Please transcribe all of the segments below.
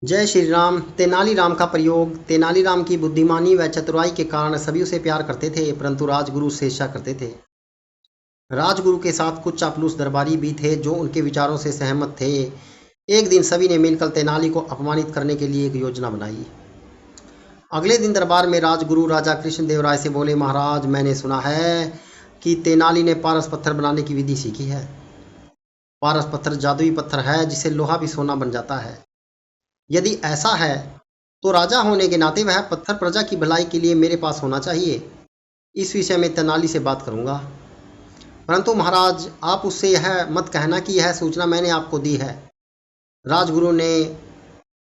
जय श्री राम। तेनालीराम का प्रयोग। तेनालीराम की बुद्धिमानी व चतुराई के कारण सभी उसे प्यार करते थे, परंतु राजगुरु उसे ईर्ष्या करते थे। राजगुरु के साथ कुछ चापलूस दरबारी भी थे जो उनके विचारों से सहमत थे। एक दिन सभी ने मिलकर तेनाली को अपमानित करने के लिए एक योजना बनाई। अगले दिन दरबार में राजगुरु राजा कृष्णदेव राय से बोले, महाराज, मैंने सुना है कि तेनाली ने पारस पत्थर बनाने की विधि सीखी है। पारस पत्थर जादुई पत्थर है जिसे लोहा भी सोना बन जाता है। यदि ऐसा है तो राजा होने के नाते वह पत्थर प्रजा की भलाई के लिए मेरे पास होना चाहिए। इस विषय में तेनाली से बात करूंगा, परंतु महाराज, आप उससे यह मत कहना कि यह सूचना मैंने आपको दी है। राजगुरु ने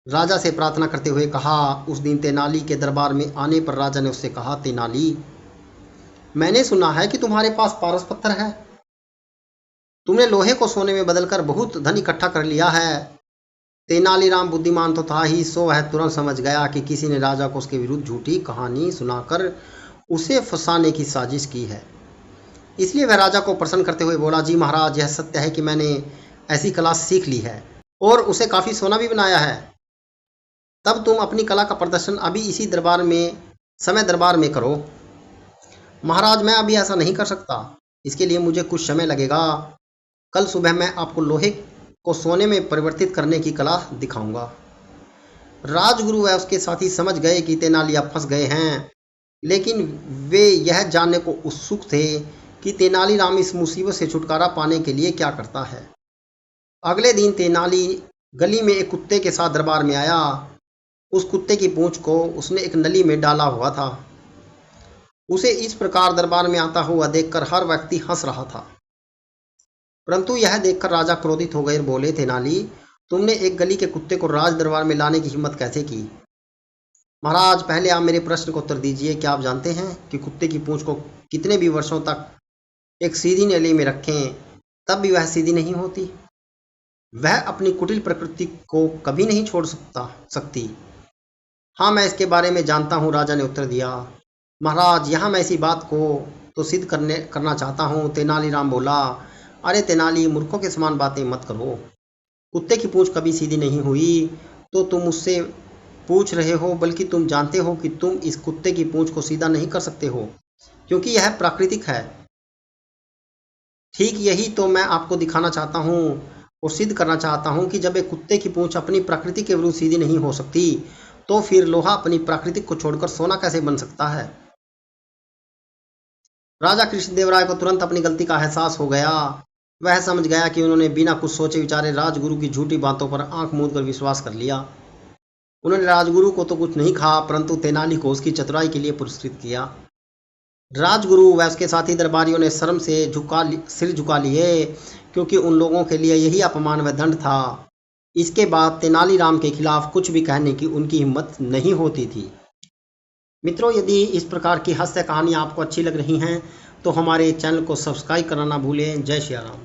राजा से प्रार्थना करते हुए कहा। उस दिन तेनाली के दरबार में आने पर राजा ने उससे कहा, तेनाली, मैंने सुना है कि तुम्हारे पास पारस पत्थर है। तुमने लोहे को सोने में बदलकर बहुत धन इकट्ठा कर लिया है। तेनालीराम बुद्धिमान तो था ही, सो वह तुरंत समझ गया कि किसी ने राजा को उसके विरुद्ध झूठी कहानी सुनाकर उसे फंसाने की साजिश की है। इसलिए वह राजा को प्रसन्न करते हुए बोला, जी महाराज, यह सत्य है कि मैंने ऐसी कला सीख ली है और उसे काफ़ी सोना भी बनाया है। तब तुम अपनी कला का प्रदर्शन अभी इसी दरबार में करो। महाराज, मैं अभी ऐसा नहीं कर सकता। इसके लिए मुझे कुछ समय लगेगा। कल सुबह मैं आपको लोहे को सोने में परिवर्तित करने की कला दिखाऊंगा। राजगुरु व उसके साथी समझ गए कि तेनाली अब फंस गए हैं, लेकिन वे यह जानने को उत्सुक थे कि तेनालीराम इस मुसीबत से छुटकारा पाने के लिए क्या करता है। अगले दिन तेनाली गली में एक कुत्ते के साथ दरबार में आया। उस कुत्ते की पूंछ को उसने एक नली में डाला हुआ था। उसे इस प्रकार दरबार में आता हुआ देखकर हर व्यक्ति हंस रहा था, परंतु यह देखकर राजा क्रोधित हो गए और बोले, तेनाली, तुमने एक गली के कुत्ते को राज दरबार में लाने की हिम्मत कैसे की? महाराज, पहले आप मेरे प्रश्न का उत्तर दीजिए। क्या आप जानते हैं कि कुत्ते की पूंछ को कितने भी वर्षों तक एक सीधी नली में रखें तब भी वह सीधी नहीं होती? वह अपनी कुटिल प्रकृति को कभी नहीं छोड़ सकती। हाँ, मैं इसके बारे में जानता हूँ, राजा ने उत्तर दिया। महाराज, यहाँ मैं इसी बात को तो सिद्ध करना चाहता हूँ। तेनालीराम बोला, अरे तेनाली, मूर्खों के समान बातें मत करो। कुत्ते की पूंछ कभी सीधी नहीं हुई तो तुम मुझसे पूछ रहे हो, बल्कि तुम जानते हो कि तुम इस कुत्ते की पूंछ को सीधा नहीं कर सकते हो, क्योंकि यह प्राकृतिक है। ठीक यही तो मैं आपको दिखाना चाहता हूँ और सिद्ध करना चाहता हूँ कि जब एक कुत्ते की पूंछ अपनी प्रकृति के विरुद्ध सीधी नहीं हो सकती, तो फिर लोहा अपनी प्रकृति को छोड़कर सोना कैसे बन सकता है? राजा कृष्णदेव राय को तुरंत अपनी गलती का एहसास हो गया। वह समझ गया कि उन्होंने बिना कुछ सोचे विचारे राजगुरु की झूठी बातों पर आंख मूंद कर विश्वास कर लिया। उन्होंने राजगुरु को तो कुछ नहीं कहा, परंतु तेनाली को उसकी चतुराई के लिए पुरस्कृत किया। राजगुरु व उसके साथी दरबारियों ने शर्म से सिर झुका लिए, क्योंकि उन लोगों के लिए यही अपमान व दंड था। इसके बाद तेनालीराम के खिलाफ कुछ भी कहने की उनकी हिम्मत नहीं होती थी। मित्रों, यदि इस प्रकार की हास्य कहानी आपको अच्छी लग रही हैं तो हमारे चैनल को सब्सक्राइब करना ना भूलें। जय श्री राम।